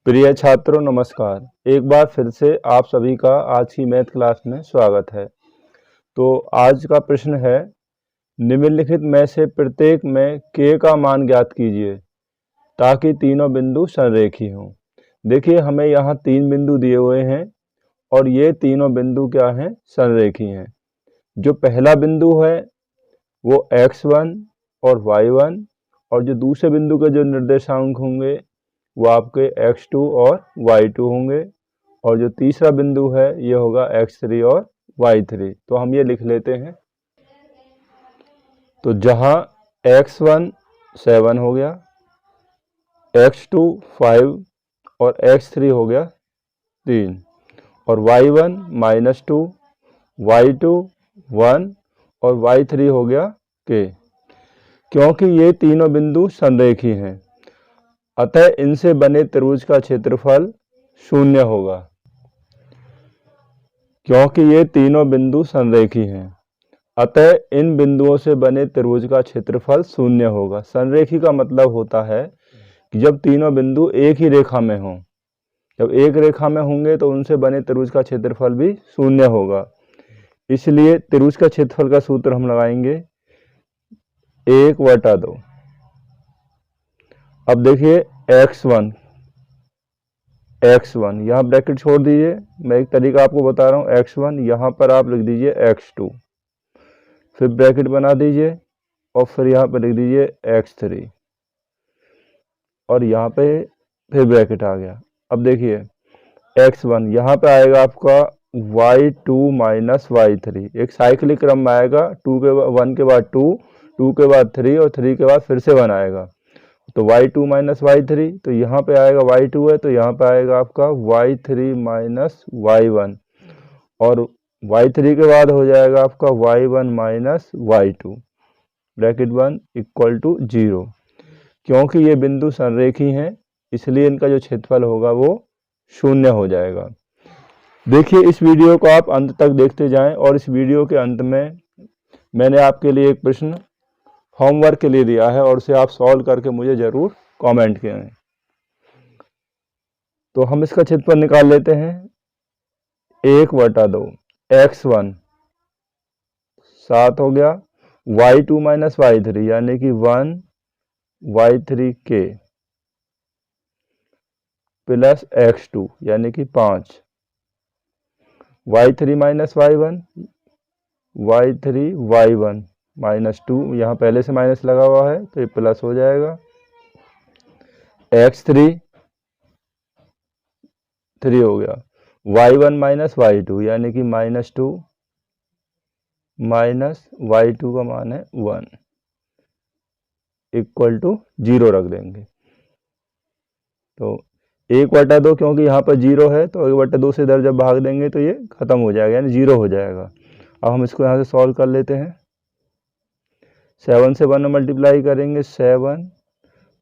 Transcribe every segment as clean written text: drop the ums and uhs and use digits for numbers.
प्रिय छात्रों नमस्कार। एक बार फिर से आप सभी का आज की मैथ क्लास में स्वागत है। तो आज का प्रश्न है, निम्नलिखित में से प्रत्येक में k का मान ज्ञात कीजिए ताकि तीनों बिंदु संरेखी हों। देखिए हमें यहाँ तीन बिंदु दिए हुए हैं और ये तीनों बिंदु क्या हैं, संरेखी हैं। जो पहला बिंदु है वो x1 और y1 और जो दूसरे बिंदु के जो निर्देशांक होंगे वो आपके x2 और y2 होंगे और जो तीसरा बिंदु है ये होगा x3 और y3। तो हम ये लिख लेते हैं। तो जहाँ x1 7 हो गया, x2 5 और x3 हो गया 3 और y1 -2, y2 1 और y3 हो गया k। क्योंकि ये तीनों बिंदु संरेखी हैं अतः इनसे बने त्रिभुज का क्षेत्रफल 0 होगा। क्योंकि ये तीनों बिंदु संरेखी हैं अतः इन बिंदुओं से बने त्रिभुज का क्षेत्रफल 0 होगा। संरेखी का मतलब होता है कि जब तीनों बिंदु एक ही रेखा में हों, जब एक रेखा में होंगे तो उनसे बने त्रिभुज का क्षेत्रफल भी 0 होगा। इसलिए त्रिभुज का क्षेत्रफल का सूत्र हम लगाएंगे 1/2। अब देखिए x1 यहाँ ब्रैकेट छोड़ दीजिए। मैं एक तरीका आपको बता रहा हूँ। x1 यहाँ पर आप लिख दीजिए x2, फिर ब्रैकेट बना दीजिए और फिर यहाँ पर लिख दीजिए x3 और यहाँ पे फिर ब्रैकेट आ गया। अब देखिए x1 यहाँ पे आएगा आपका y2 - y3, एक साइक्लिक क्रम में आएगा। 1 के बाद 2, 2 के बाद 3 और 3 के बाद फिर से 1 आएगा। तो y2 - y3, तो यहाँ पे आएगा y2 है तो यहाँ पे आएगा आपका y3 - y1 और y3 के बाद हो जाएगा आपका y1 - y2 ब्रैकेट 1 = 0। क्योंकि ये बिंदु संरेखी हैं इसलिए इनका जो क्षेत्रफल होगा वो 0 हो जाएगा। देखिए इस वीडियो को आप अंत तक देखते जाएं और इस वीडियो के अंत में मैंने आपके लिए एक प्रश्न होमवर्क के लिए दिया है और उसे आप सॉल्व करके मुझे ज़रूर कमेंट करें। तो हम इसका क्षेत्रफल निकाल लेते हैं। 1/2 x1 7 हो गया, y2 - y3 यानी कि 1 y3k प्लस x2 यानी कि 5, y3 - y1 y3 y1 -2, यहाँ पहले से माइनस लगा हुआ है तो ये प्लस हो जाएगा। x3 3 हो गया, y1 - y2 यानी कि -2 y2 का मान है 1 = 0 रख देंगे। तो 1/2 क्योंकि यहाँ पर 0 है तो 1/2 से इधर जब भाग देंगे तो ये खत्म हो जाएगा यानी 0 हो जाएगा। अब हम इसको यहाँ से सॉल्व कर लेते हैं। 7 से 1 मल्टीप्लाई करेंगे, 7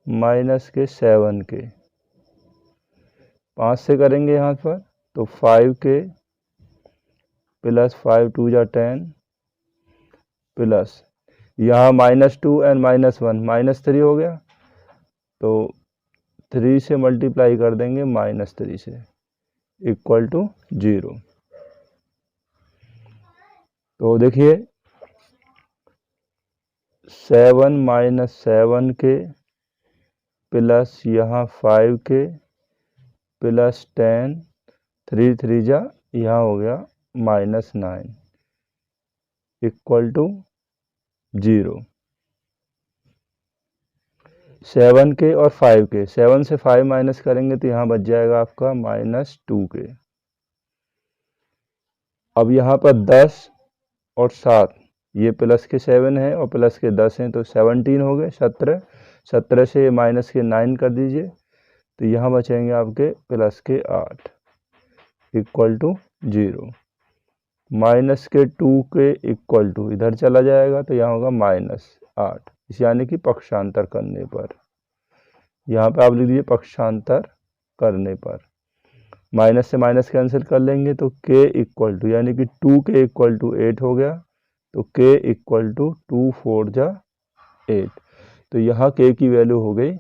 - 7k, 5 से करेंगे यहाँ पर तो 5k प्लस 5 2 जा 10 प्लस यहाँ -2 और -1 -3 हो गया तो 3 से मल्टीप्लाई कर देंगे -3 से = 0। तो देखिए 7 - 7k प्लस यहाँ 5k प्लस 10, 3 3 जा यहाँ हो गया -9 = 0। 7k और 5k, 7 से 5 माइनस करेंगे तो यहाँ बच जाएगा आपका -2k। अब यहाँ पर 10 और 7, ये प्लस के 7 है और प्लस के 10 हैं तो 17 हो गए। 17 से माइनस के 9 कर दीजिए तो यहाँ बचेंगे आपके प्लस के 8 = 0। माइनस के 2k = इधर चला जाएगा तो यहाँ होगा -8, इस यानी कि पक्षांतर करने पर। यहाँ पे आप लिख दीजिए पक्षांतर करने पर। माइनस से माइनस कैंसिल कर लेंगे तो k = यानी कि 2k = 8 हो गया तो k = 2 4 जा 8, तो यहाँ k की वैल्यू हो गई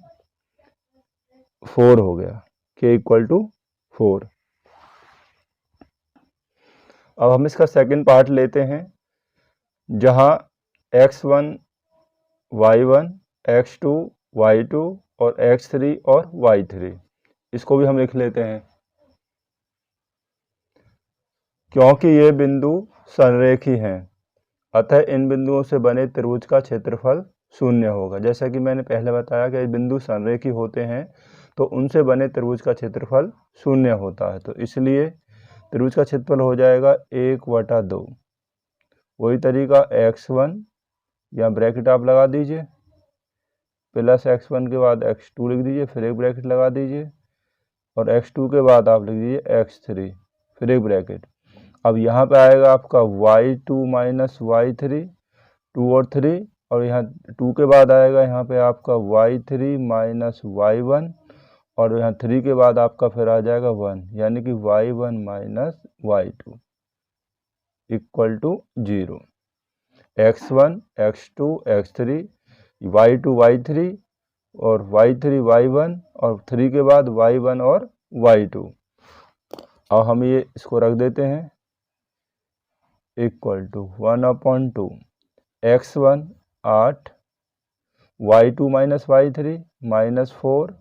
4 हो गया। k equal to 4। अब हम इसका सेकंड पार्ट लेते हैं, जहां x1 y1 x2 y2 और x3 और y3, इसको भी हम लिख लेते हैं। क्योंकि ये बिंदु संरेखी हैं, अतः इन बिंदुओं से बने त्रिभुज का क्षेत्रफल शून्य होगा। जैसा कि मैंने पहले बताया कि बिंदु संरेखी होते हैं तो उनसे बने त्रिभुज का क्षेत्रफल शून्य होता है, तो इसलिए त्रिभुज का क्षेत्रफल हो जाएगा 1/2। वही तरीका x1, यहाँ ब्रैकेट आप लगा दीजिए, प्लस x1 के बाद x2 लिख दीजिए, फिर एक ब्रैकेट लगा दीजिए, और x2 के बाद आप लिख दीजिए x3, फिर एक ब्रैकेट। अब यहाँ पे आएगा आपका y2 माइनस y3, 2 और 3, और यहाँ 2 के बाद आएगा यहाँ पे आपका y3 माइनस y1, और यहाँ 3 के बाद आपका फिर आ जाएगा 1, यानी कि y1 minus y2 equal to 0। x1 x2 x3 y2 y3 और y3 y1 और 3 के बाद y1 और y2। अब हम ये इसको रख देते हैं, equal to 1/2 x1 8, y2 minus y3 minus 4,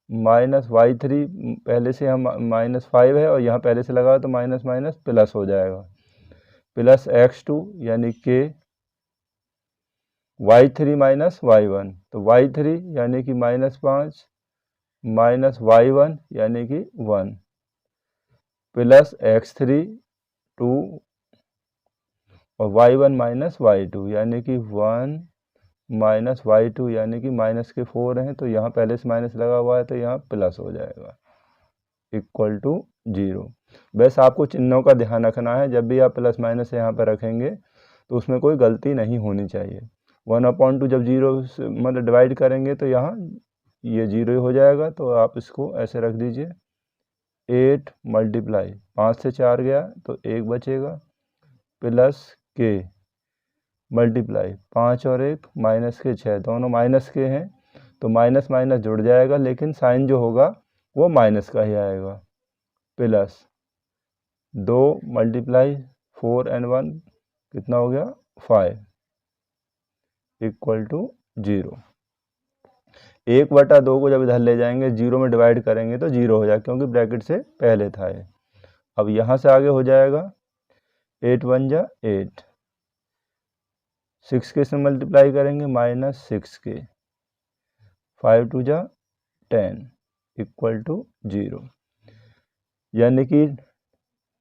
minus y3 पहले से हम माइनस 5 है और यहाँ पहले से लगा तो माइनस माइनस प्लस हो जाएगा, प्लस x2 यानी k, y3 माइनस y1 तो y3 यानी कि -5 माइनस y1 यानी कि 1, प्लस x3 2 और y1 माइनस y2 यानी कि 1 माइनस y2 यानी कि माइनस के 4 हैं, तो यहाँ पहले से माइनस लगा हुआ है तो यहाँ प्लस हो जाएगा, इक्वल टू 0। बस आपको चिन्हों का ध्यान रखना है, जब भी आप प्लस माइनस यहाँ पर रखेंगे तो उसमें कोई गलती नहीं होनी चाहिए। 1/2 जब 0 से मतलब डिवाइड करेंगे तो यहाँ ये 0 हो जाएगा, तो आप इसको ऐसे रख दीजिए। 8 मल्टीप्लाई 5 से 4 गया तो 1 बचेगा, प्लस k मल्टीप्लाई 5 और 1 माइनस के 6, दोनों माइनस के हैं तो माइनस माइनस जुड़ जाएगा, लेकिन साइन जो होगा वो माइनस का ही आएगा, प्लस 2 मल्टीप्लाई 4 और 1 कितना हो गया 5 इक्वल टू 0। 1/2 को जब इधर ले जाएंगे 0 में डिवाइड करेंगे तो 0 हो जाएगा, क्योंकि ब्रैकेट से पहले था ये। अब यहाँ से आगे हो जाएगा 8 1 जा 8, 6 के से मल्टीप्लाई करेंगे माइनस 6k, 5 2 जा 10 इक्वल टू 0, यानी कि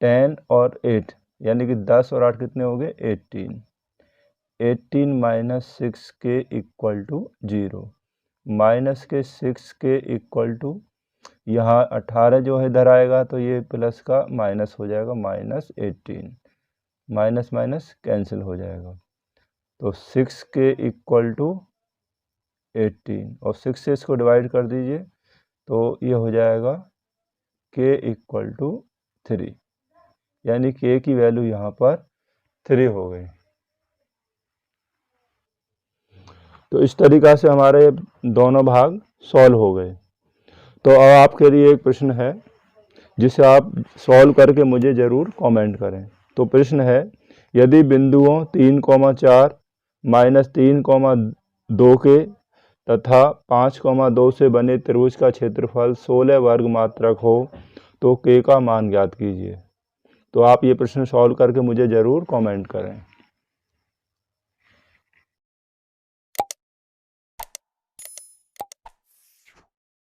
10 और 8 यानी कि 10 और 8 कितने हो गए 18, 18 minus 6k equal to 0, minus के 6k इक्वल टू यहाँ 18 जो है इधर आएगा तो ये प्लस का माइनस हो जाएगा, माइनस 18, माइनस माइनस कैंसिल हो जाएगा, तो 6k इक्वल टू 18, और 6 से इसको डिवाइड कर दीजिए तो ये हो जाएगा k इक्वल टू 3, यानी k की वैल्यू यहाँ पर 3 हो गई। तो इस तरीक़ा से हमारे दोनों भाग सॉल्व हो गए। तो अब आपके लिए एक प्रश्न है जिसे आप सॉल्व करके मुझे ज़रूर कमेंट करें। तो प्रश्न है, यदि बिंदुओं 3,4 माइनस 3,2 के तथा 5,2 से बने त्रिभुज का क्षेत्रफल 16 वर्ग मात्रक हो तो k का मान ज्ञात कीजिए। तो आप ये प्रश्न सॉल्व करके मुझे ज़रूर कमेंट करें।